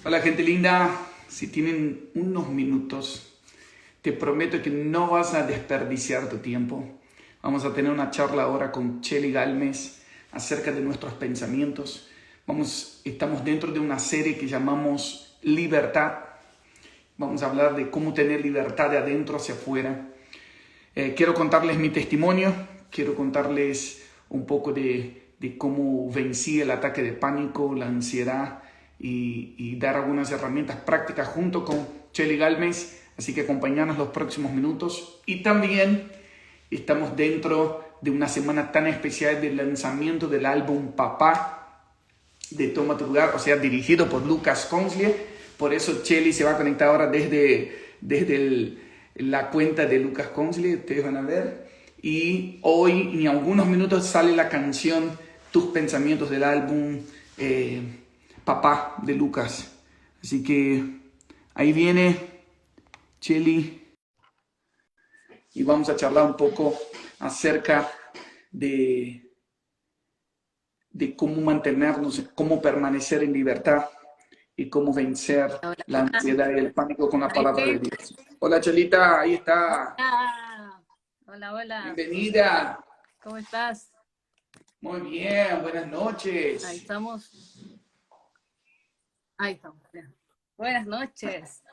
Hola gente linda, si tienen unos minutos, te prometo que no vas a desperdiciar tu tiempo. Vamos a tener una charla ahora con Chely Galmes acerca de nuestros pensamientos. Estamos dentro de una serie que llamamos Libertad. Vamos a hablar de cómo tener libertad de adentro hacia afuera. Quiero contarles mi testimonio, quiero contarles un poco de cómo vencí el ataque de pánico, la ansiedad y dar algunas herramientas prácticas junto con Chely Galmes. Así que acompáñanos los próximos minutos. Y también estamos dentro de una semana tan especial del lanzamiento del álbum Papá de Toma tu Lugar, o sea, dirigido por Lucas Consley. Por eso Chely se va a conectar ahora desde la cuenta de Lucas Consley, ustedes van a ver. Y hoy, en algunos minutos, sale la canción Tus Pensamientos del álbum Papá de Lucas. Así que ahí viene Chely y vamos a charlar un poco acerca de cómo mantenernos, cómo permanecer en libertad y cómo vencer Hola, la ansiedad y el pánico con la ahí palabra de estoy. Dios. Hola Chelita, ahí está. Hola, hola, hola. Bienvenida. ¿Cómo estás? Muy bien, buenas Ahí noches. estamos. Ahí estamos. Bien. Buenas noches.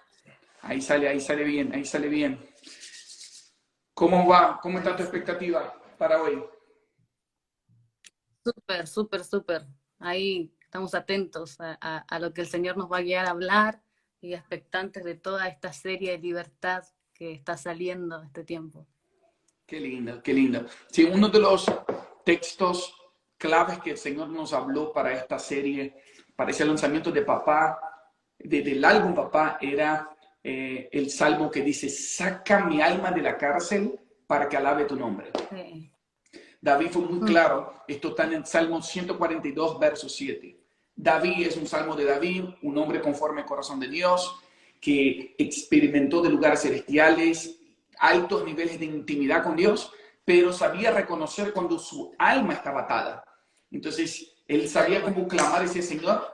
Ahí sale bien, ahí sale bien. ¿Cómo va? ¿Cómo está tu Buenísimo. expectativa para hoy? Súper, súper, súper. Ahí estamos atentos a lo que el Señor nos va a guiar a hablar y expectantes de toda esta serie de libertad que está saliendo este tiempo. Qué lindo, qué lindo. Sí, uno de los textos claves que el Señor nos habló para esta serie, para ese lanzamiento de Papá, del álbum Papá, era el salmo que dice, saca mi alma de la cárcel para que alabe tu nombre. Sí. David fue muy Mm, claro, esto está en el Salmo 142, verso 7. David es un salmo de David, un hombre conforme al corazón de Dios, que experimentó de lugares celestiales, altos niveles de intimidad con Dios, pero sabía reconocer cuando su alma estaba atada. Entonces, él tal sabía cual. cómo clamar a ese Señor.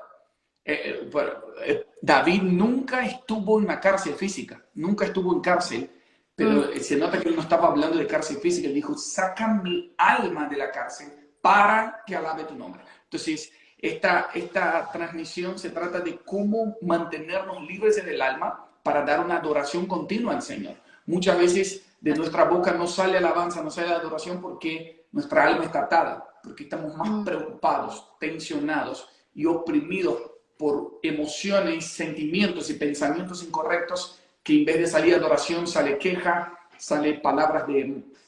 David nunca estuvo en una cárcel física, nunca estuvo en cárcel, Mm, pero se nota que él no estaba hablando de cárcel física, él dijo, saca mi alma de la cárcel para que alabe tu nombre. Entonces, esta transmisión se trata de cómo mantenernos libres en el alma para dar una adoración continua al Señor. Muchas veces de tal nuestra boca no sale alabanza, no sale adoración porque nuestra alma está atada, porque estamos más Mm, preocupados, tensionados y oprimidos por emociones, sentimientos y pensamientos incorrectos, que en vez de salir adoración sale queja, sale palabras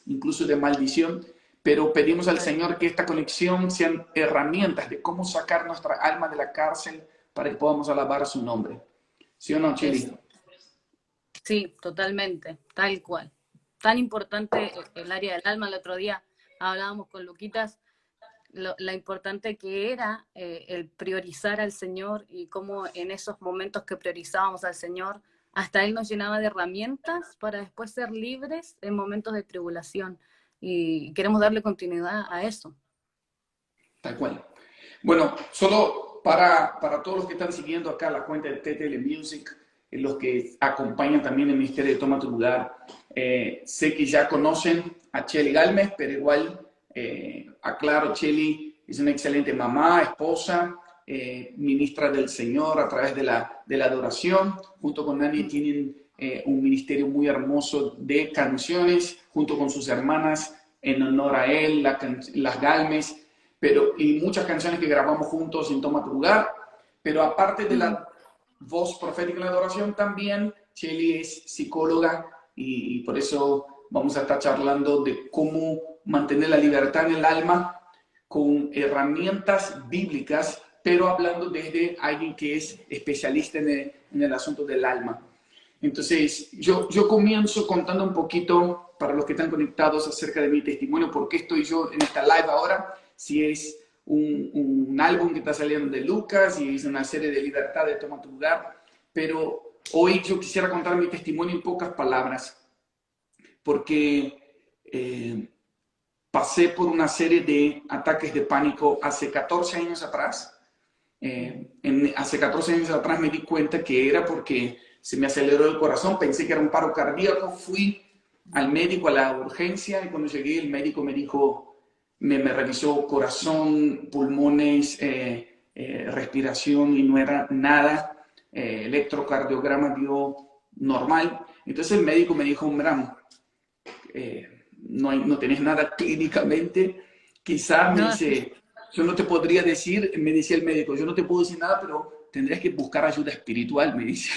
incluso de maldición. Pero pedimos al tal Señor cual. que esta conexión sean herramientas de cómo sacar nuestra alma de la cárcel para que podamos alabar su nombre. ¿Sí o no, Chili? Eso. Sí, totalmente, tal cual. Tan importante el área del alma. El otro día hablábamos con Luquitas la importante que era el priorizar al Señor y cómo en esos momentos que priorizábamos al Señor, hasta Él nos llenaba de herramientas para después ser libres en momentos de tribulación. Y queremos darle continuidad a eso. Tal cual. Bueno, solo para todos los que están siguiendo acá la cuenta de TTL Music, los que acompañan también el Ministerio de Toma tu Lugar, sé que ya conocen a Chely Galmes, pero igual aclaro, Chely es una excelente mamá, esposa, ministra del Señor a través de la adoración. Junto con Nani tienen un ministerio muy hermoso de canciones, junto con sus hermanas en honor a él, las Galmes, y muchas canciones que grabamos juntos en Toma tu Lugar, pero aparte de Mm, la voz profética en la adoración, también Chely es psicóloga y por eso vamos a estar charlando de cómo mantener la libertad en el alma con herramientas bíblicas, pero hablando desde alguien que es especialista en el asunto del alma. Entonces, yo comienzo contando un poquito para los que están conectados acerca de mi testimonio, por qué estoy yo en esta live ahora, si es un álbum que está saliendo de Lucas y es una serie de libertad de Toma tu Lugar, pero hoy yo quisiera contar mi testimonio en pocas palabras, porque pasé por una serie de ataques de pánico hace 14 años atrás, Hace 14 años atrás me di cuenta que era porque se me aceleró el corazón, pensé que era un paro cardíaco, fui al médico, a la urgencia, y cuando llegué el médico me dijo, me revisó corazón, pulmones, respiración, y no era nada. Electrocardiograma dio normal. Entonces el médico me dijo, Bram, no tenés nada clínicamente. Quizás me No, dice, yo no te podría decir, me decía el médico, yo no te puedo decir nada, pero tendrías que buscar ayuda espiritual, me dice.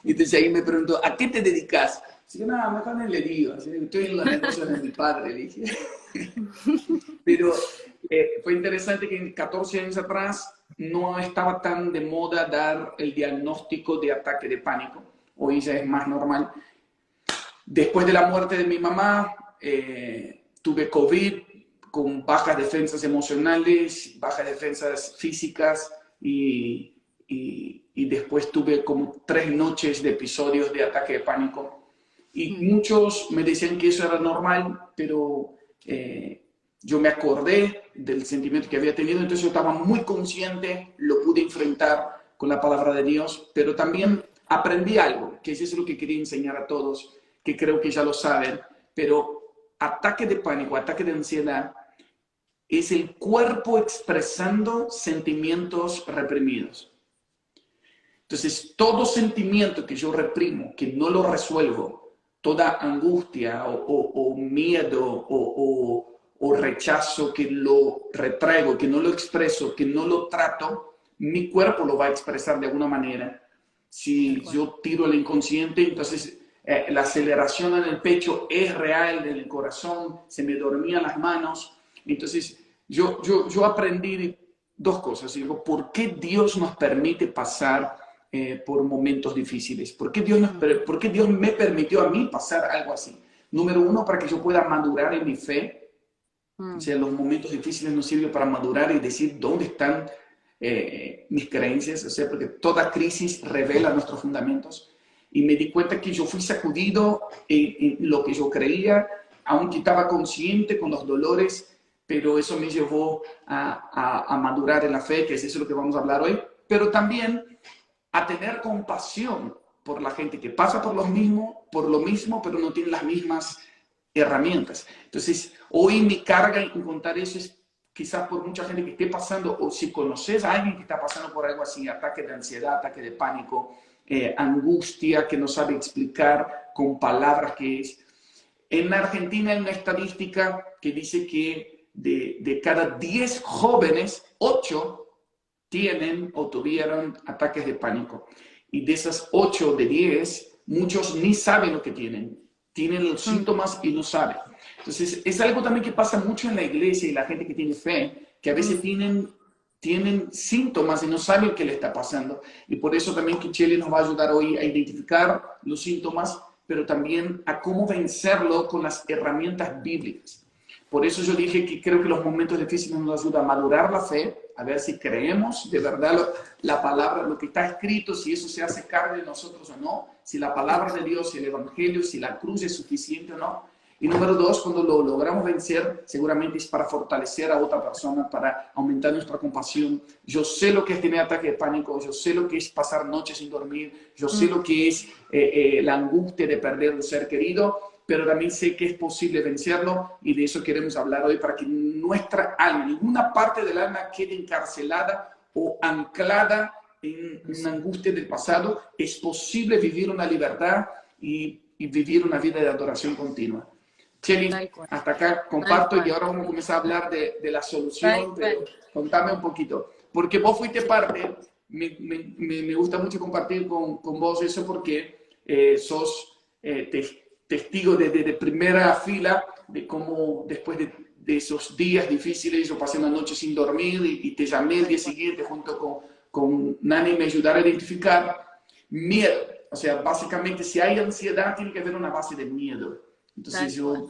Entonces ahí me preguntó, ¿a qué te dedicas? Así que nada, mejor no le digo, estoy en los negocios de mi padre, le dije. Pero fue interesante que 14 años atrás no estaba tan de moda dar el diagnóstico de ataque de pánico. Hoy ya es más normal. Después de la muerte de mi mamá, tuve COVID con bajas defensas emocionales, bajas defensas físicas y después tuve como 3 noches de episodios de ataque de pánico. Y muchos me decían que eso era normal, pero yo me acordé del sentimiento que había tenido, entonces yo estaba muy consciente, lo pude enfrentar con la palabra de Dios, pero también aprendí algo, que eso es lo que quería enseñar a todos, que creo que ya lo saben, pero ataque de pánico, ataque de ansiedad, es el cuerpo expresando sentimientos reprimidos. Entonces, todo sentimiento que yo reprimo, que no lo resuelvo, toda angustia o miedo o rechazo que lo retraigo, que no lo expreso, que no lo trato, mi cuerpo lo va a expresar de alguna manera. Si yo tiro el inconsciente, entonces la aceleración en el pecho es real, en el corazón, se me dormían las manos. Entonces yo aprendí 2 cosas. Digo, ¿por qué Dios nos permite pasar por momentos difíciles? ¿Por qué Dios me permitió a mí pasar algo así? Número 1, para que yo pueda madurar en mi fe. O sea, los momentos difíciles nos sirven para madurar y decir dónde están mis creencias, o sea, porque toda crisis revela nuestros fundamentos. Y me di cuenta que yo fui sacudido en lo que yo creía, aunque estaba consciente con los dolores, pero eso me llevó a madurar en la fe, que es eso lo que vamos a hablar hoy, pero también a tener compasión por la gente que pasa por lo mismo, pero no tiene las mismas herramientas. Entonces, hoy mi carga en contar eso es quizás por mucha gente que esté pasando, o si conoces a alguien que está pasando por algo así, ataque de ansiedad, ataque de pánico, angustia que no sabe explicar con palabras que es. En Argentina hay una estadística que dice que de cada 10 jóvenes, 8 tienen o tuvieron ataques de pánico. Y de esas 8 de 10, muchos ni saben lo que tienen. Tienen los síntomas y no saben. Entonces, es algo también que pasa mucho en la iglesia y la gente que tiene fe, que a veces tienen síntomas y no saben qué le está pasando. Y por eso también que Chele nos va a ayudar hoy a identificar los síntomas, pero también a cómo vencerlo con las herramientas bíblicas. Por eso yo dije que creo que los momentos difíciles nos ayudan a madurar la fe, a ver si creemos de verdad la palabra, lo que está escrito, si eso se hace carne de nosotros o no, si la palabra de Dios, si el Evangelio, si la cruz es suficiente o no. Y número 2, cuando lo logramos vencer, seguramente es para fortalecer a otra persona, para aumentar nuestra compasión. Yo sé lo que es tener ataque de pánico, yo sé lo que es pasar noches sin dormir, yo sé lo que es la angustia de perder un ser querido, pero también sé que es posible vencerlo, y de eso queremos hablar hoy, para que nuestra alma, ninguna parte del alma quede encarcelada o anclada en una angustia del pasado. Es posible vivir una libertad y vivir una vida de adoración continua. Cheli, hasta acá comparto, y ahora vamos a comenzar a hablar de la solución, pero contame un poquito. Porque vos fuiste parte, me gusta mucho compartir con vos eso, porque sos testigo de primera fila de cómo después de esos días difíciles, yo pasé una noche sin dormir y te llamé el día siguiente junto con Nani, me ayudaron a identificar miedo. O sea, básicamente, si hay ansiedad, tiene que haber una base de miedo. Entonces yo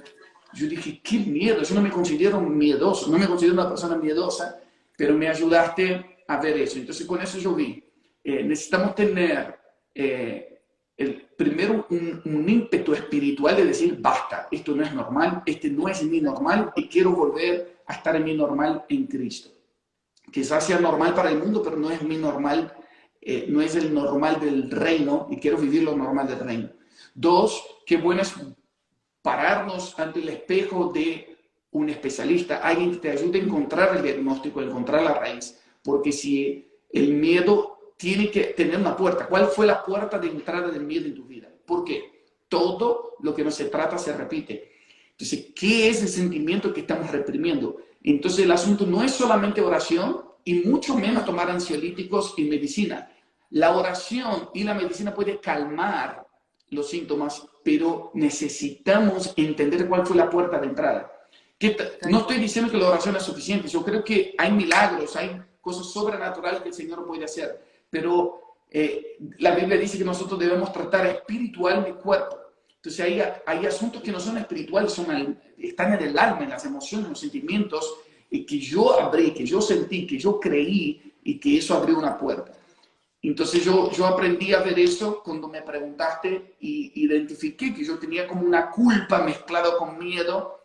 dije, qué miedo, yo no me considero miedoso, no me considero una persona miedosa, pero me ayudaste a ver eso. Entonces con eso yo vi, necesitamos tener primero un ímpetu espiritual de decir, basta, esto no es normal, este no es mi normal y quiero volver a estar en mi normal en Cristo. Quizás sea normal para el mundo, pero no es mi normal, no es el normal del reino y quiero vivir lo normal del reino. Dos, qué bueno es pararnos ante el espejo de un especialista, alguien que te ayude a encontrar el diagnóstico, a encontrar la raíz, porque si el miedo tiene que tener una puerta, ¿cuál fue la puerta de entrada del miedo en tu vida? ¿Por qué? Todo lo que no se trata se repite. Entonces, ¿qué es el sentimiento que estamos reprimiendo? Entonces, el asunto no es solamente oración y mucho menos tomar ansiolíticos y medicina. La oración y la medicina puede calmar los síntomas, pero necesitamos entender cuál fue la puerta de entrada. No estoy diciendo que la oración es suficiente, yo creo que hay milagros, hay cosas sobrenaturales que el Señor puede hacer, pero la Biblia dice que nosotros debemos tratar espiritual mi cuerpo. Entonces hay asuntos que no son espirituales, están en el alma, en las emociones, en los sentimientos, y que yo abrí, que yo sentí, que yo creí, y que eso abrió una puerta. Entonces yo aprendí a ver eso cuando me preguntaste y identifiqué que yo tenía como una culpa mezclada con miedo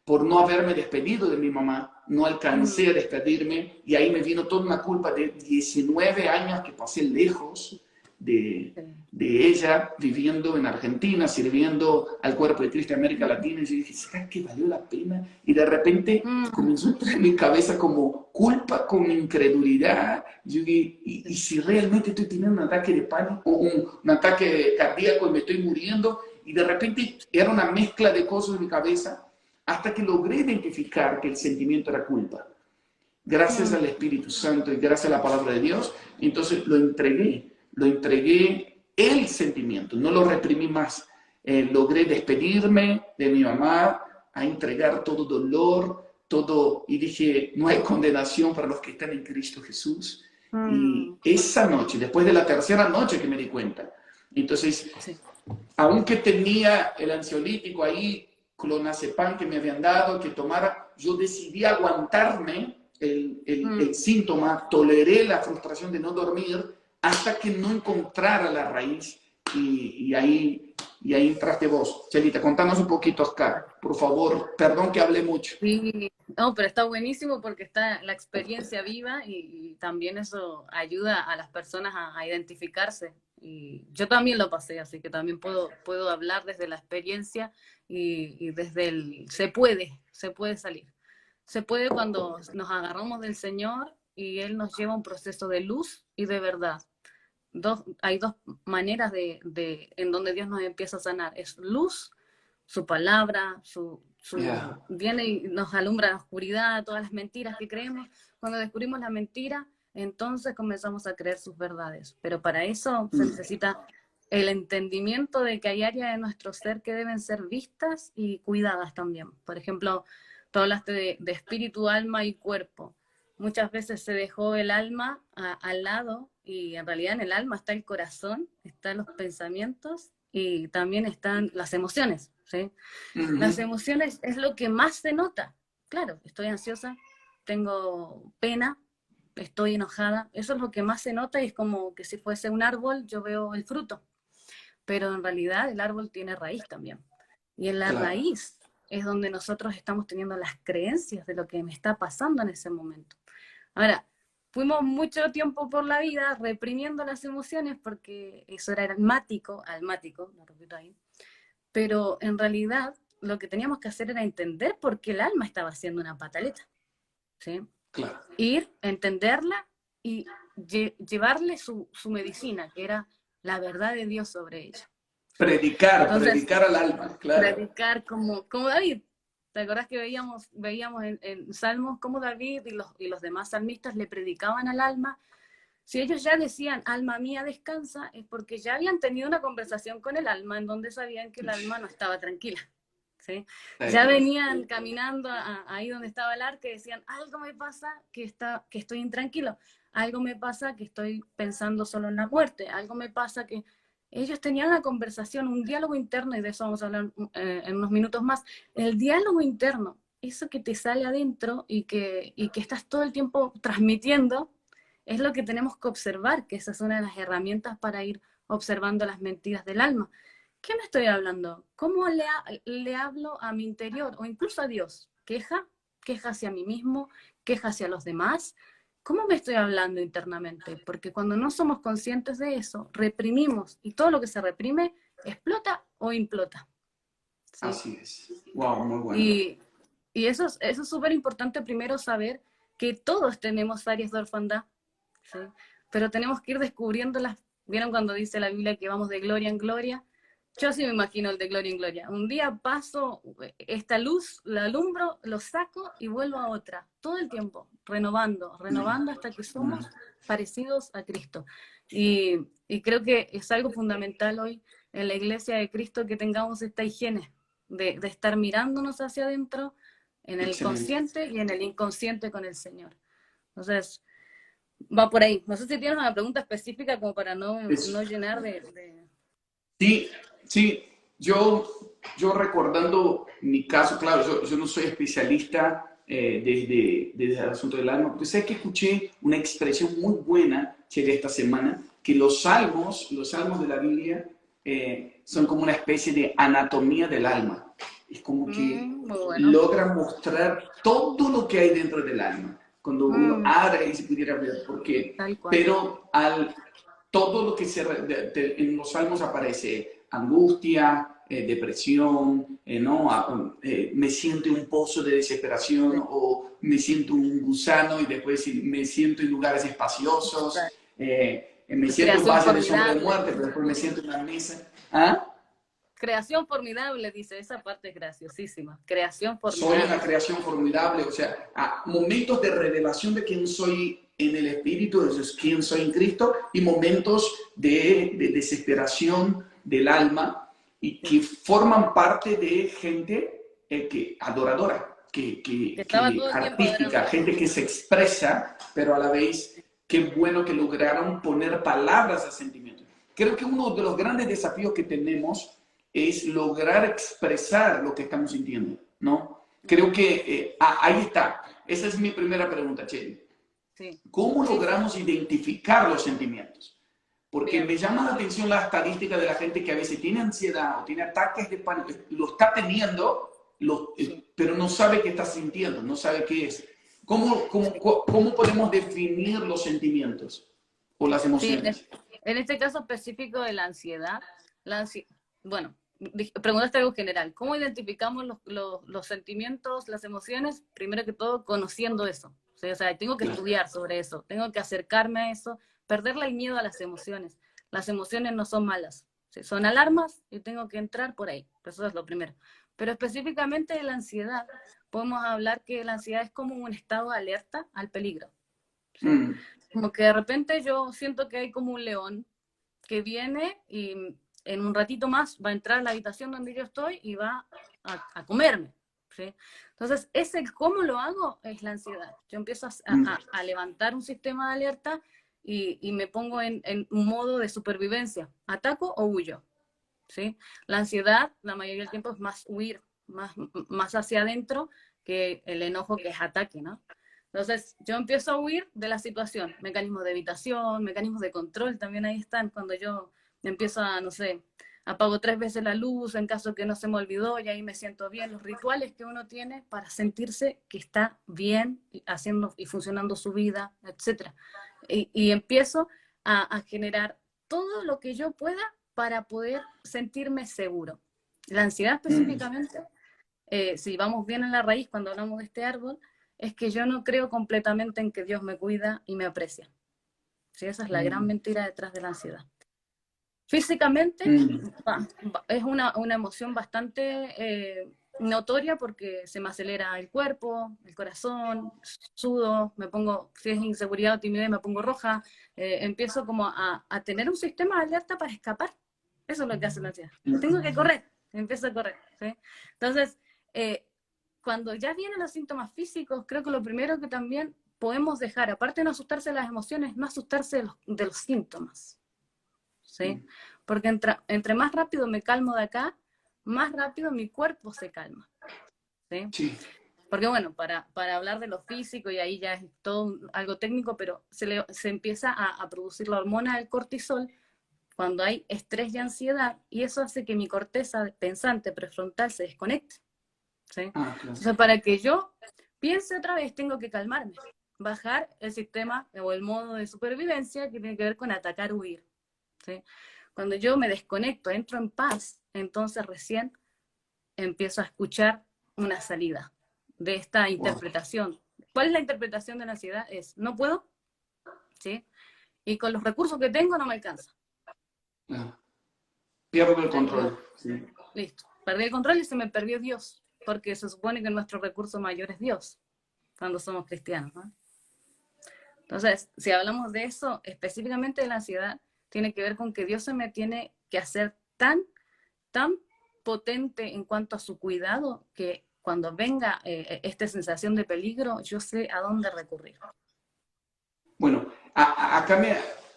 por no haberme despedido de mi mamá. No alcancé a despedirme y ahí me vino toda una culpa de 19 años que pasé lejos de ella, viviendo en Argentina, sirviendo al cuerpo de Cristo en América Latina. Y yo dije, ¿será que valió la pena? Y de repente comenzó a entrar en mi cabeza como culpa con incredulidad. Yo dije, ¿y si realmente estoy teniendo un ataque de pánico o un ataque cardíaco y me estoy muriendo? Y de repente era una mezcla de cosas en mi cabeza hasta que logré identificar que el sentimiento era culpa. Gracias al Espíritu Santo y gracias a la palabra de Dios, entonces lo entregué el sentimiento, no lo reprimí más. Logré despedirme de mi mamá, a entregar todo dolor, todo, y dije, no hay condenación para los que están en Cristo Jesús. Y esa noche, después de la tercera noche que me di cuenta, entonces, sí, aunque tenía el ansiolítico ahí, clonazepam que me habían dado, que tomara, yo decidí aguantarme el síntoma, toleré la frustración de no dormir hasta que no encontrara la raíz y ahí entraste vos. Chelita, contanos un poquito acá, por favor, perdón que hablé mucho. Sí, no, pero está buenísimo porque está la experiencia viva y también eso ayuda a las personas a identificarse. Y yo también lo pasé, así que también puedo hablar desde la experiencia y desde se puede salir. Se puede cuando nos agarramos del Señor y Él nos lleva a un proceso de luz y de verdad. Hay dos maneras en donde Dios nos empieza a sanar. Es luz, su palabra, viene y nos alumbra la oscuridad, todas las mentiras que creemos. Cuando descubrimos la mentira, entonces comenzamos a creer sus verdades. Pero para eso se necesita el entendimiento de que hay áreas de nuestro ser que deben ser vistas y cuidadas también. Por ejemplo, tú hablaste de espíritu, alma y cuerpo. Muchas veces se dejó el alma al lado y en realidad en el alma está el corazón, están los pensamientos y también están las emociones, ¿sí? Las emociones es lo que más se nota. Claro, estoy ansiosa, tengo pena, estoy enojada, eso es lo que más se nota y es como que si fuese un árbol yo veo el fruto, pero en realidad el árbol tiene raíz también. Y en la raíz es donde nosotros estamos teniendo las creencias de lo que me está pasando en ese momento. Ahora, fuimos mucho tiempo por la vida reprimiendo las emociones porque eso era almático, lo repito ahí, pero en realidad lo que teníamos que hacer era entender por qué el alma estaba haciendo una pataleta, ¿sí? Claro. Ir, entenderla y llevarle su medicina, que era la verdad de Dios sobre ella. Entonces, predicar al alma, claro. Predicar como David. ¿Te acordás que veíamos en Salmos cómo David y los demás salmistas le predicaban al alma? Si ellos ya decían, alma mía descansa, es porque ya habían tenido una conversación con el alma en donde sabían que el alma no estaba tranquila. ¿Sí? Ya venían caminando ahí donde estaba el arca y decían, algo me pasa que estoy intranquilo, algo me pasa que estoy pensando solo en la muerte, algo me pasa que... Ellos tenían una conversación, un diálogo interno, y de eso vamos a hablar en unos minutos más. El diálogo interno, eso que te sale adentro y que estás todo el tiempo transmitiendo, es lo que tenemos que observar, que esa es una de las herramientas para ir observando las mentiras del alma. ¿Qué me estoy hablando? ¿Cómo le hablo a mi interior o incluso a Dios? ¿Queja? ¿Queja hacia mí mismo? ¿Queja hacia los demás? ¿cómo me estoy hablando internamente? Porque cuando no somos conscientes de eso, reprimimos, y todo lo que se reprime explota o implota, ¿sí? Así es. Wow, muy bueno. Y, y eso es súper importante primero saber que todos tenemos áreas de orfandad, ¿sí? Pero tenemos que ir descubriéndolas. ¿Vieron cuando dice la Biblia que vamos de gloria en gloria? Yo sí me imagino el de gloria en gloria. Un día paso esta luz, la alumbro, lo saco y vuelvo a otra. Todo el tiempo, renovando, renovando hasta que somos parecidos a Cristo. Y creo que es algo fundamental hoy en la iglesia de Cristo que tengamos esta higiene de estar mirándonos hacia adentro, en el Excelente. consciente y en el inconsciente con el Señor. Entonces, va por ahí. No sé si tienes una pregunta específica como para no Es, llenar de... sí, sí, yo recordando mi caso, claro, yo no soy especialista desde el asunto del alma, pero sé que escuché una expresión muy buena, Chele, esta semana, que los salmos de la Biblia son como una especie de anatomía del alma. Es como que Muy bueno. logran mostrar todo lo que hay dentro del alma. Cuando uno Mm, abre y se pudiera ver, porque, tal cual. pero todo lo que en los salmos aparece, angustia, depresión, ¿no? Me siento en un pozo de desesperación o me siento un gusano y después me siento en lugares espaciosos, me siento en Creación valle de sombra de formidable. muerte, pero después me siento en una mesa. ¿Ah? Creación formidable, dice, esa parte es graciosísima. Creación Soy una formidable. creación formidable, o sea, a momentos de revelación de quién soy en el Espíritu, eso es quién soy en Cristo, y momentos de desesperación del alma, y Sí. que forman parte de gente adoradora, Que estaba que todo el tiempo artística, adorando a Dios. gente que se expresa, pero a la vez, qué bueno que lograron poner palabras a sentimientos. Creo que uno de los grandes desafíos que tenemos es lograr expresar lo que estamos sintiendo, ¿no? Creo que ahí está. Esa es mi primera pregunta, Cheli. Sí, ¿Cómo sí, sí, logramos identificar los sentimientos? Porque bien. me llama la atención la estadística de la gente que a veces tiene ansiedad o tiene ataques de pánico, lo está teniendo, Sí, pero no sabe qué está sintiendo, no sabe qué es. sí. ¿Cómo podemos definir los sentimientos o las Sí, emociones? en este caso específico de la ansi- bueno, preguntaste algo general. ¿Cómo identificamos los sentimientos, las emociones? Primero que todo, conociendo eso. ¿Sí? O sea, tengo que Claro. estudiar sobre eso, tengo que acercarme a eso, perderle el miedo a las emociones. Las emociones no son malas, ¿sí? Son alarmas y tengo que entrar por ahí. Eso es lo primero. Pero específicamente de la ansiedad, podemos hablar que la ansiedad es como un estado de alerta al peligro. ¿Sí? Mm, Como que de repente yo siento que hay como un león que viene y en un ratito más va a entrar a la habitación donde yo estoy y va a comerme. ¿Sí? Entonces, ese cómo lo hago es la ansiedad. Yo empiezo mm, a levantar un sistema de alerta y me pongo en un modo de supervivencia. ¿Ataco o huyo? ¿Sí? La ansiedad, la mayoría del tiempo, es más huir, más hacia adentro que el enojo que es ataque, ¿no? Entonces, yo empiezo a huir de la situación, mecanismos de evitación, mecanismos de control también ahí están, cuando yo empiezo a, no sé, apago 3 veces la luz en caso que no se me olvidó y ahí me siento bien, los rituales que uno tiene para sentirse que está bien haciendo y funcionando su vida, etcétera. Y empiezo a generar todo lo que yo pueda para poder sentirme seguro. La ansiedad mm, específicamente, si vamos bien en la raíz cuando hablamos de este árbol, es que yo no creo completamente en que Dios me cuida y me aprecia. ¿Sí? Esa es la gran mm, mentira detrás de la ansiedad. Físicamente mm. es una emoción bastante notoria porque se me acelera el cuerpo, el corazón, sudo, me pongo, si es inseguridad o timidez, me pongo roja, empiezo como a tener un sistema de alerta para escapar. Eso es lo que hace la ansiedad. Tengo que correr, empiezo a correr. ¿Sí? Entonces, eh, cuando ya vienen los síntomas físicos, creo que lo primero que también podemos dejar, aparte de no asustarse de las emociones, no asustarse de los síntomas. ¿Sí? Porque entre más rápido me calmo de acá, más rápido mi cuerpo se calma. ¿Sí? Sí. Porque bueno, para hablar de lo físico, y ahí ya es todo algo técnico, pero se empieza a producir la hormona del cortisol cuando hay estrés y ansiedad, y eso hace que mi corteza pensante prefrontal se desconecte. ¿Sí? Ah, claro. Entonces, para que yo piense otra vez, tengo que calmarme. bajar el sistema o el modo de supervivencia que tiene que ver con atacar, huir. ¿Sí? Cuando yo me desconecto, entro en paz, entonces recién empiezo a escuchar una salida de esta Wow. interpretación. ¿Cuál es la interpretación de la ansiedad? Es, no puedo, ¿sí? Y con los recursos que tengo no me alcanza. Ah, pierdo el ¿Sí? control. Sí. Listo. Perdí el control y se me perdió Dios, porque se supone que nuestro recurso mayor es Dios, cuando somos cristianos, ¿no? Entonces, si hablamos de eso, específicamente de la ansiedad, tiene que ver con que Dios se me tiene que hacer tan potente en cuanto a su cuidado, que cuando venga esta sensación de peligro, yo sé a dónde recurrir. Bueno, acá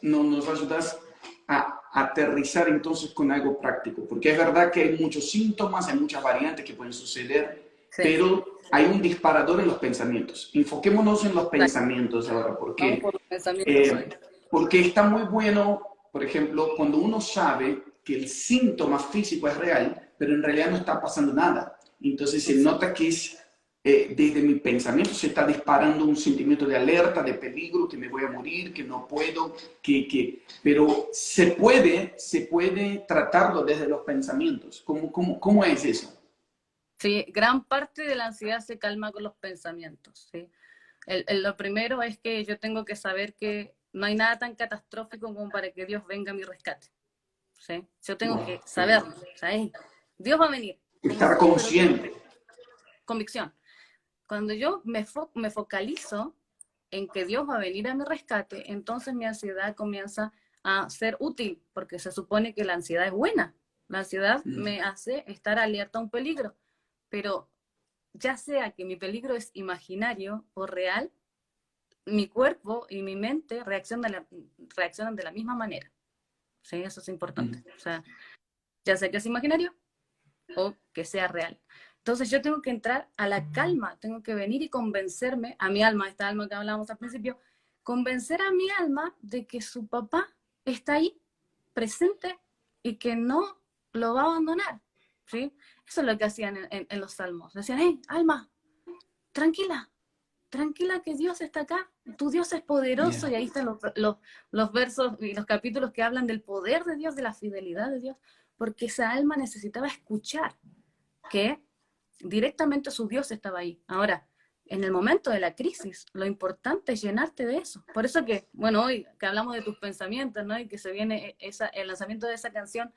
nos ayudas a aterrizar entonces con algo práctico, porque es verdad que hay muchos síntomas, hay muchas variantes que pueden suceder, Sí, pero hay un disparador en los pensamientos. Enfoquémonos en los exacto. pensamientos ahora, Vamos por los pensamientos hoy. porque está muy bueno, por ejemplo, cuando uno sabe que el síntoma físico es real, pero en realidad no está pasando nada. Entonces se Exacto. nota que es desde mi pensamiento se está disparando un sentimiento de alerta, de peligro, que me voy a morir, que no puedo, pero se puede tratarlo desde los pensamientos. ¿Cómo es eso? Sí, gran parte de la ansiedad se calma con los pensamientos, ¿sí? Lo primero es que yo tengo que saber que no hay nada tan catastrófico como para que Dios venga a mi rescate, ¿sí? Yo tengo Wow, que saberlo, o sea, hey, Dios va a venir, como estar sea, pero tengo consciente. convicción. Cuando yo me focalizo en que Dios va a venir a mi rescate, entonces mi ansiedad comienza a ser útil, porque se supone que la ansiedad es buena. La ansiedad me hace estar alerta a un peligro, pero ya sea que mi peligro es imaginario o real, mi cuerpo y mi mente reaccionan de la misma manera. ¿Sí? Eso es importante. O sea, ya sea que es imaginario o que sea real. Entonces yo tengo que entrar a la calma, tengo que venir y convencerme a mi alma, esta alma que hablábamos al principio, convencer a mi alma de que su papá está ahí, presente, y que no lo va a abandonar. ¿Sí? Eso es lo que hacían en los salmos. Decían, hey, alma, tranquila, tranquila que Dios está acá, tu Dios es poderoso, Yeah. y ahí están los versos y los capítulos que hablan del poder de Dios, de la fidelidad de Dios, porque esa alma necesitaba escuchar que directamente su Dios estaba ahí. Ahora, en el momento de la crisis, lo importante es llenarte de eso. Por eso que, bueno, hoy que hablamos de tus pensamientos, ¿no? Y que se viene el lanzamiento de esa canción,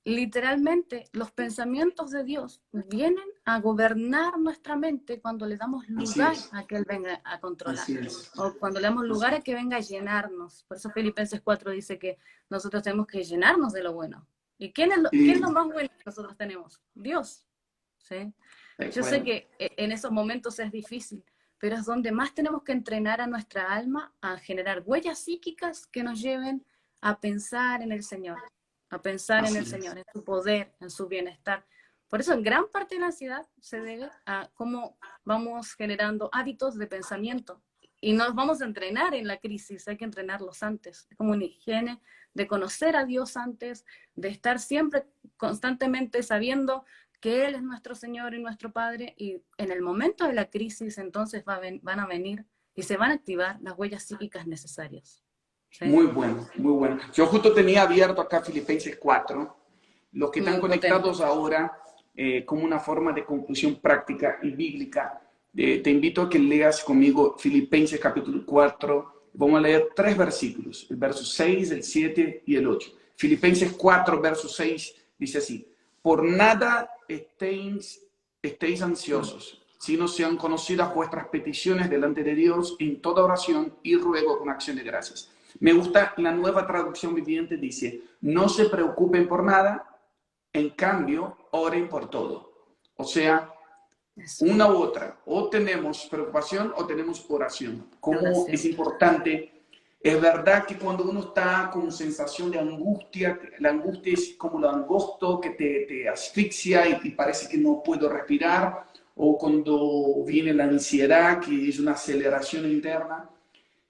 literalmente los pensamientos de Dios vienen a gobernar nuestra mente cuando le damos Así lugar es, a que Él venga a controlar, así es. o cuando le damos lugar a que venga a llenarnos. Por eso Filipenses 4 dice que nosotros tenemos que llenarnos de lo bueno. ¿Y qué es lo Y, más bueno que nosotros tenemos? Dios. ¿Sí? Yo sé bueno, que en esos momentos es difícil, pero es donde más tenemos que entrenar a nuestra alma a generar huellas psíquicas que nos lleven a pensar en el Señor, a pensar en así el es. Señor, en su poder, en su bienestar. Por eso, en gran parte de la ansiedad se debe a cómo vamos generando hábitos de pensamiento. Y nos vamos a entrenar en la crisis, hay que entrenarlos antes. Es como una higiene de conocer a Dios antes, de estar siempre constantemente sabiendo que Él es nuestro Señor y nuestro Padre, y en el momento de la crisis entonces van a venir y se van a activar las huellas psíquicas necesarias. ¿Sí? Muy bueno, muy bueno. Yo justo tenía abierto acá Filipenses 4. Los que están Muy potente. conectados ahora, como una forma de conclusión práctica y bíblica, te invito a que leas conmigo Filipenses capítulo 4. Vamos a leer tres versículos, el verso 6, el 7 y el 8. Filipenses 4, verso 6 dice así: por nada estéis ansiosos, sino sean conocidas vuestras peticiones delante de Dios en toda oración y ruego con acción de gracias. Me gusta la nueva traducción viviente, dice, no se preocupen por nada, en cambio, oren por todo. O sea, Eso. una u otra, o tenemos preocupación o tenemos oración. Cómo es Oración. importante. Es verdad que cuando uno está con sensación de angustia, la angustia es como lo angosto que te asfixia y parece que no puedo respirar, o cuando viene la ansiedad, que es una aceleración interna,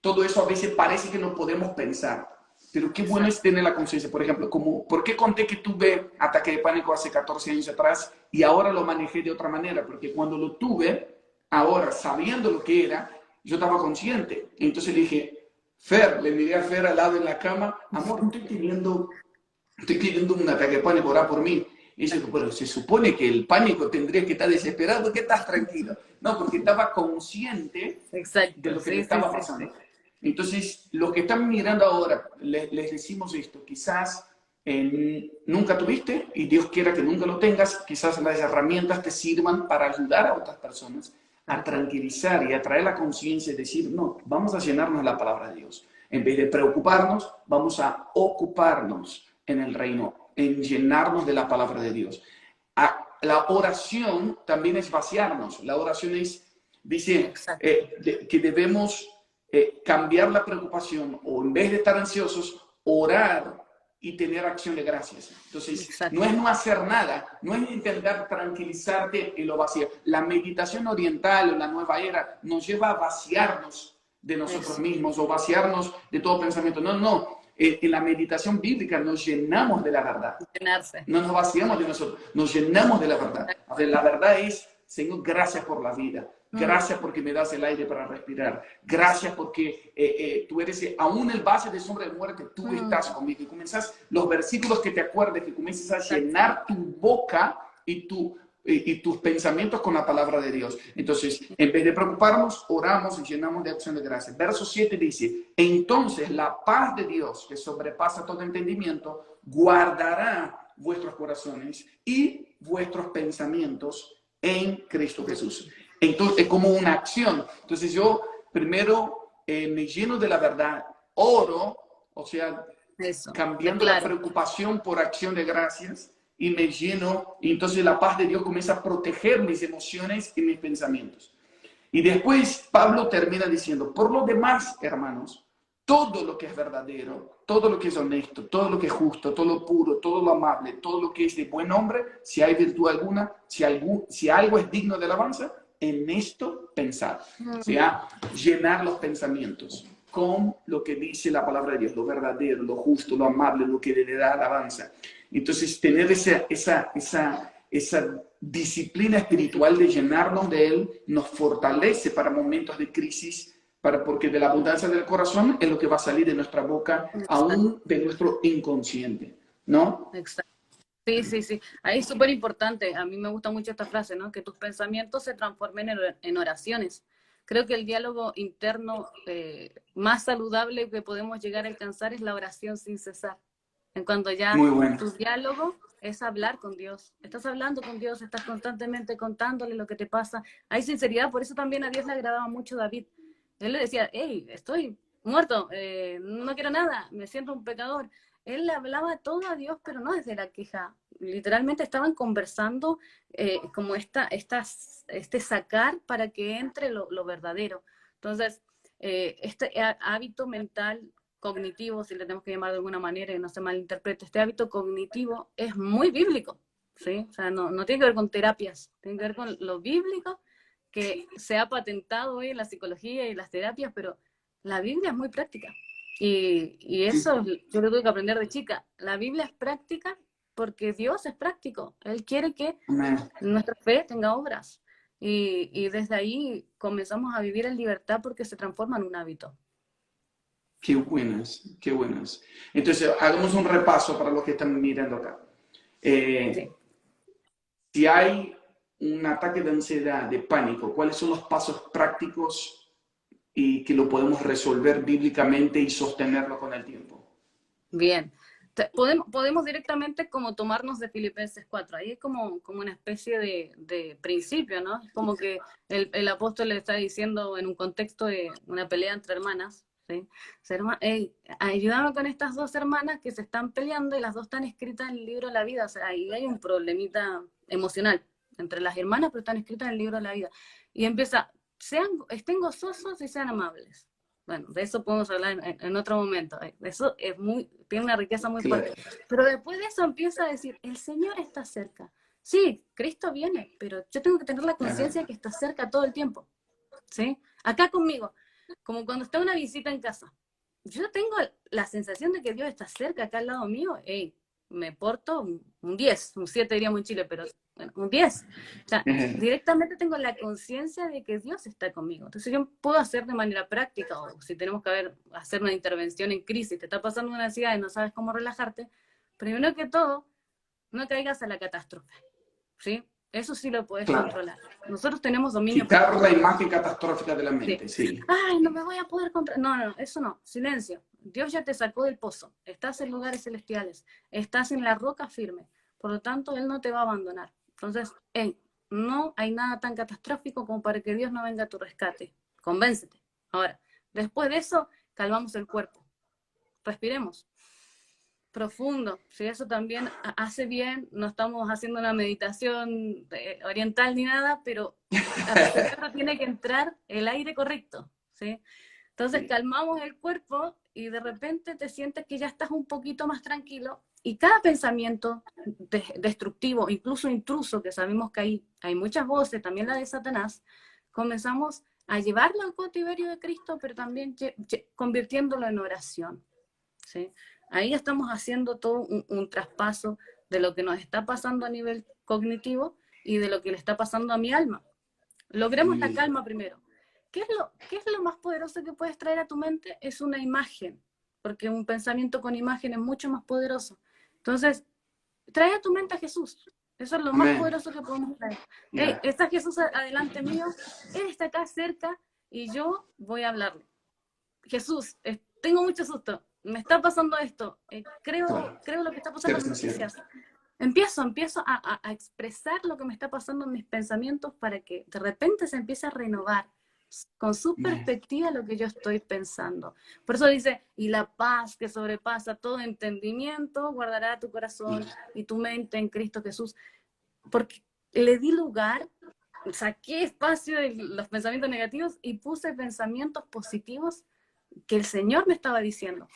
todo eso a veces parece que no podemos pensar. Pero qué bueno es Exacto. tener la conciencia. Por ejemplo, como, ¿por qué conté que tuve ataque de pánico hace 14 años atrás y ahora lo manejé de otra manera? Porque cuando lo tuve, ahora sabiendo lo que era, yo estaba consciente. Entonces le dije, Fer, le miré a Fer al lado en la cama, amor, estoy teniendo un ataque de pánico, orá por mí. Y dice, pero se supone que el pánico tendría que estar desesperado, ¿por qué estás tranquilo? No, porque estaba consciente de Exacto, lo que le sí, sí, estaba sí, sí. pasando. Entonces, los que están mirando ahora, les decimos esto, quizás nunca tuviste y Dios quiera que nunca lo tengas, quizás las herramientas te sirvan para ayudar a otras personas a Tal cual. tranquilizar y a traer la conciencia y decir, no, vamos a llenarnos de la palabra de Dios. En vez de preocuparnos, vamos a ocuparnos en el reino, en llenarnos de la palabra de Dios. La oración también es vaciarnos. La oración es, dice, Exacto. que debemos cambiar la preocupación o en vez de estar ansiosos, orar y tener acción de gracias. Entonces, no Exacto. es no hacer nada, no es intentar tranquilizarte en lo vacío. La meditación oriental o la nueva era nos lleva a vaciarnos de nosotros Eso. mismos o vaciarnos de todo pensamiento. No, no. En la meditación bíblica nos llenamos de la verdad. Llenarse. No nos vaciamos de nosotros, nos llenamos de la verdad. A ver, la verdad es, Señor, gracias por la vida. Mm, Gracias porque me das el aire para respirar. Gracias porque tú eres, aún el valle de sombra de muerte, tú estás mm, conmigo. Y comenzás los versículos que te acuerdes, que comiences a exacto. llenar tu boca y tus pensamientos con la palabra de Dios. Entonces, en vez de preocuparnos, oramos y llenamos de acción de gracias. Verso 7 dice, entonces la paz de Dios, que sobrepasa todo entendimiento, guardará vuestros corazones y vuestros pensamientos en Cristo Jesús. Entonces, es como una acción. Entonces, yo primero me lleno de la verdad, oro, o sea, Eso. cambiando la Declaro. preocupación por acción de gracias y me lleno, y entonces la paz de Dios comienza a proteger mis emociones y mis pensamientos. Y después Pablo termina diciendo, por lo demás, hermanos, todo lo que es verdadero, todo lo que es honesto, todo lo que es justo, todo lo puro, todo lo amable, todo lo que es de buen nombre, si hay virtud alguna, si algo es digno de alabanza, en esto pensar. O Mm, sea, llenar los pensamientos con lo que dice la palabra de Dios, lo verdadero, lo justo, lo amable, lo que le da alabanza. Entonces, tener esa disciplina espiritual de llenarnos de Él nos fortalece para momentos de crisis, porque de la abundancia del corazón es lo que va a salir de nuestra boca, exacto. aún de nuestro inconsciente, ¿no? Exacto. Sí, sí, sí. Ahí es súper importante. A mí me gusta mucho esta frase, ¿no? Que tus pensamientos se transformen en oraciones. Creo que el diálogo interno más saludable que podemos llegar a alcanzar es la oración sin cesar. En cuando ya Muy bueno. tu diálogo es hablar con Dios. Estás hablando con Dios, estás constantemente contándole lo que te pasa. Hay sinceridad, por eso también a Dios le agradaba mucho David. Él le decía, hey, estoy muerto, no quiero nada, me siento un pecador. Él le hablaba todo a Dios, pero no desde la queja. Literalmente estaban conversando como este sacar para que entre lo verdadero. Entonces, este hábito mental cognitivo, si le tenemos que llamar de alguna manera y no se malinterprete, este hábito cognitivo es muy bíblico, ¿sí? O sea, no tiene que ver con terapias, tiene que ver con lo bíblico que se ha patentado hoy en la psicología y las terapias, pero la Biblia es muy práctica. Y eso yo lo tuve que aprender de chica. La Biblia es práctica porque Dios es práctico. Él quiere que Amén. nuestra fe tenga obras. Y desde ahí comenzamos a vivir en libertad porque se transforma en un hábito. Qué buenas, qué buenas. Entonces, hagamos un repaso para los que están mirando acá. Sí. Eh, si hay un ataque de ansiedad, de pánico, ¿cuáles son los pasos prácticos y que lo podemos resolver bíblicamente y sostenerlo con el tiempo? Bien. Podemos directamente como tomarnos de Filipenses 4. Ahí es como una especie de principio, ¿no? Es como que el apóstol le está diciendo en un contexto de una pelea entre hermanas, ¿sí? Hey, ayúdame con estas dos hermanas que se están peleando y las dos están escritas en el libro de la vida. O sea, ahí hay un problemita emocional entre las hermanas, pero están escritas en el libro de la vida. Y empieza, estén gozosos y sean amables. Bueno, de eso podemos hablar en otro momento. Eso tiene una riqueza muy Claro. fuerte. Pero después de eso empieza a decir, el Señor está cerca. Sí, Cristo viene, pero yo tengo que tener la conciencia de que está cerca todo el tiempo. ¿Sí? Acá conmigo, como cuando está una visita en casa. Yo tengo la sensación de que Dios está cerca, acá al lado mío. Hey, me porto un 10, un 7 diríamos en Chile, pero bueno, un 10. O sea, Ujú. directamente tengo la conciencia de que Dios está conmigo. Entonces yo puedo hacer de manera práctica, o si tenemos que hacer una intervención en crisis, te está pasando una ansiedad y no sabes cómo relajarte, primero que todo, no caigas a la catástrofe, ¿sí? Eso sí lo puedes Claro. controlar. Nosotros tenemos dominio Quitar propio. la imagen catastrófica de la Sí. mente, sí. Ay, no me voy a poder comprar. No, no, eso no. Silencio. Dios ya te sacó del pozo. Estás en lugares celestiales. Estás en la roca firme. Por lo tanto, Él no te va a abandonar. Entonces, hey, no hay nada tan catastrófico como para que Dios no venga a tu rescate. Convéncete. Ahora, después de eso, calmamos el cuerpo. Respiremos profundo, si eso también hace bien, no estamos haciendo una meditación oriental ni nada, pero a tu cerebro tiene que entrar el aire correcto, ¿sí? Entonces Sí. calmamos el cuerpo y de repente te sientes que ya estás un poquito más tranquilo y cada pensamiento destructivo, incluso intruso, que sabemos que hay muchas voces, también la de Satanás, comenzamos a llevarlo al cautiverio de Cristo, pero también convirtiéndolo en oración, ¿sí? Ahí estamos haciendo todo un traspaso de lo que nos está pasando a nivel cognitivo y de lo que le está pasando a mi alma. Logremos la Sí. calma primero. ¿Qué es lo más poderoso que puedes traer a tu mente? Es una imagen, porque un pensamiento con imagen es mucho más poderoso. Entonces, trae a tu mente a Jesús. Eso es lo más Amén. poderoso que podemos traer. Hey, Ya. está Jesús adelante mío, Él está acá cerca y yo voy a hablarle. Jesús, tengo mucho susto, me está pasando esto, Claro. creo lo que está pasando Ser en las sincero. noticias. Empiezo a expresar lo que me está pasando en mis pensamientos para que de repente se empiece a renovar con su Amén. perspectiva lo que yo estoy pensando. Por eso dice, y la paz que sobrepasa todo entendimiento guardará tu corazón y tu mente en Cristo Jesús. Porque le di lugar, saqué espacio de los pensamientos negativos y puse pensamientos positivos que el Señor me estaba diciendo.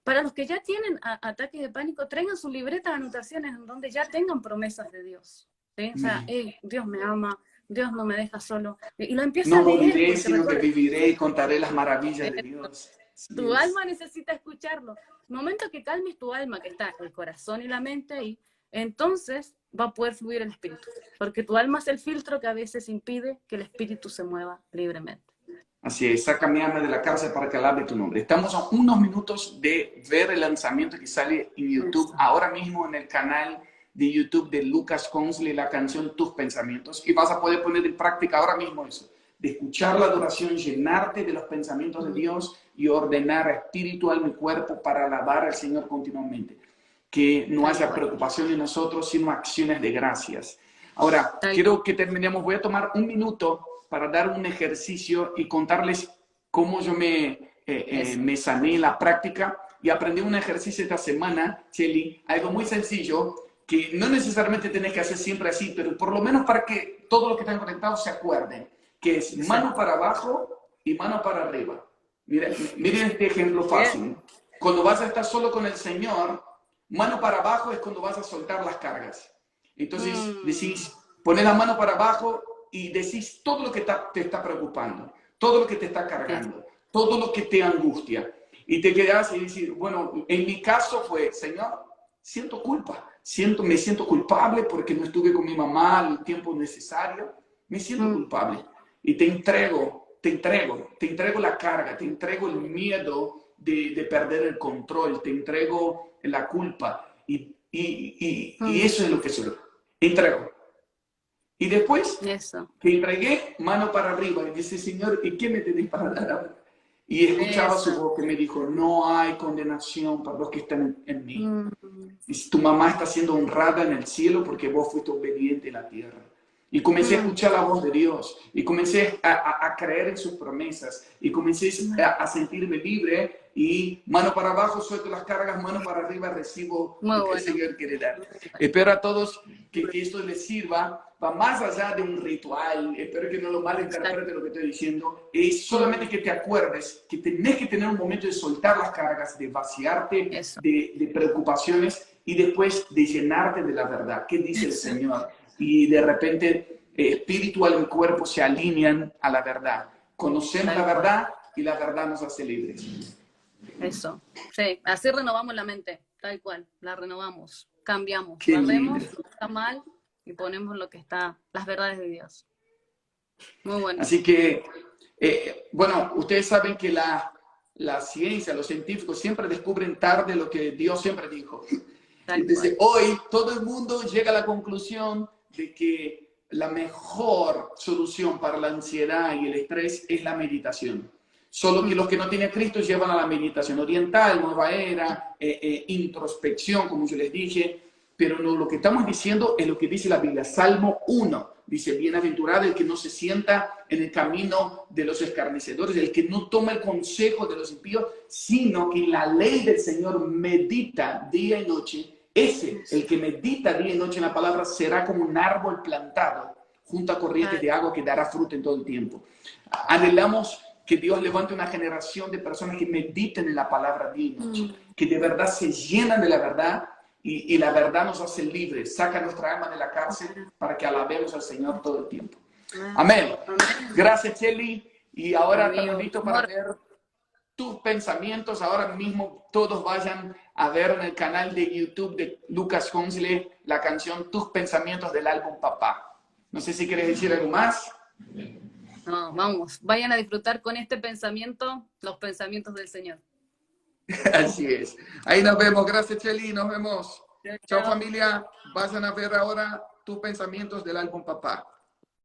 Para los que ya tienen ataques de pánico, traigan su libreta de anotaciones en donde ya tengan promesas de Dios, ¿sí? O sea, Amén. hey, Dios me ama, Dios no me deja solo. Y lo empieza a No leer, moriré, porque sino que recuerda, viviré y contaré las maravillas de Dios. Así tu es. alma necesita escucharlo. El momento que calmes tu alma, que está el corazón y la mente ahí, entonces va a poder fluir el espíritu, porque tu alma es el filtro que a veces impide que el espíritu se mueva libremente. Así es, saca mi alma de la cárcel para que alabe tu nombre. Estamos a unos minutos de ver el lanzamiento que sale en YouTube, Eso. ahora mismo en el canal de YouTube de Lucas Consley, la canción Tus Pensamientos, y vas a poder poner en práctica ahora mismo eso, de escuchar la adoración, llenarte de los pensamientos de Dios y ordenar espíritu, alma y cuerpo para alabar al Señor continuamente. Que no Tal haya cual, preocupación en nosotros, sino acciones de gracias. Ahora, tal cual. quiero que terminemos. Voy a tomar un minuto para dar un ejercicio y contarles cómo yo Eso. me sané en la práctica y aprendí un ejercicio esta semana, Cheli, algo muy sencillo que no necesariamente tenés que hacer siempre así, pero por lo menos para que todos los que están conectados se acuerden, que es mano Exacto. para abajo y mano para arriba. Miren este ejemplo Bien. fácil. Cuando vas a estar solo con el Señor, mano para abajo es cuando vas a soltar las cargas. Entonces Mm, decís, pones la mano para abajo y decís todo lo que te está preocupando, todo lo que te está eso. cargando, todo lo que te angustia. Y te quedas y decís, bueno, en mi caso fue, Señor, siento culpa, me siento culpable porque no estuve con mi mamá el tiempo necesario, me siento Mm, culpable. Y te entrego la carga, te entrego el miedo de perder el control, te entrego la culpa. Y mm, eso es lo que soy. Entrego. Y después eso. te entregué mano para arriba y dice, Señor, ¿y qué me tenés para dar ahora? Y escuchaba su Eso. voz que me dijo, no hay condenación para los que están en mí. Mm, Y tu mamá está siendo honrada en el cielo porque vos fuiste obediente en la tierra. Y comencé a mm, escuchar la voz de Dios y comencé a creer en sus promesas y comencé a sentirme libre y mano para abajo suelto las cargas, mano para arriba recibo muy lo que el bueno. Señor quiere dar. Muy bueno. Espero a todos que esto les sirva, va más allá de un ritual, espero que no lo Exacto. malinterpreten lo que estoy diciendo, es solamente Mm, que te acuerdes que tenés que tener un momento de soltar las cargas, de vaciarte eso. de preocupaciones y después de llenarte de la verdad. ¿Qué dice el Eso. Señor? Y de repente espíritu, alma y cuerpo se alinean a la verdad. Conocemos la Tal cual. verdad y la verdad nos hace libres. Eso. Sí. Así renovamos la mente. Tal cual. La renovamos. Cambiamos. Qué lindo. Barremos lo que está mal. y ponemos lo que está, las verdades de Dios. Muy bueno. Así que, bueno, ustedes saben que la ciencia, los científicos siempre descubren tarde lo que Dios siempre dijo. Tal Desde cual. hoy todo el mundo llega a la conclusión de que la mejor solución para la ansiedad y el estrés es la meditación. Solo que los que no tienen a Cristo llevan a la meditación oriental, nueva era, introspección, como yo les dije, pero no, lo que estamos diciendo es lo que dice la Biblia. Salmo 1 dice, bienaventurado el que no se sienta en el camino de los escarnecedores, el que no toma el consejo de los impíos, sino que en la ley del Señor medita día y noche. Ese, el que medita día y noche en la palabra, será como un árbol plantado junto a corrientes de agua que dará fruto en todo el tiempo. Anhelamos que Dios levante una generación de personas que mediten en la palabra día y noche, que de verdad se llenan de la verdad y la verdad nos hace libres, saca nuestra alma de la cárcel para que alabemos al Señor todo el tiempo. Amén. Gracias, Chely. Y ahora estamos listos para ver tus pensamientos. Ahora mismo todos vayan a ver en el canal de YouTube de Lucas Hunsley la canción Tus Pensamientos del álbum Papá. No sé si quieres decir algo más. No, vamos, vayan a disfrutar con este pensamiento, los pensamientos del Señor. Así es. Ahí nos vemos. Gracias, Chely. Nos vemos. Chao, Chao, chao. familia. Vayan a ver ahora Tus Pensamientos del álbum Papá.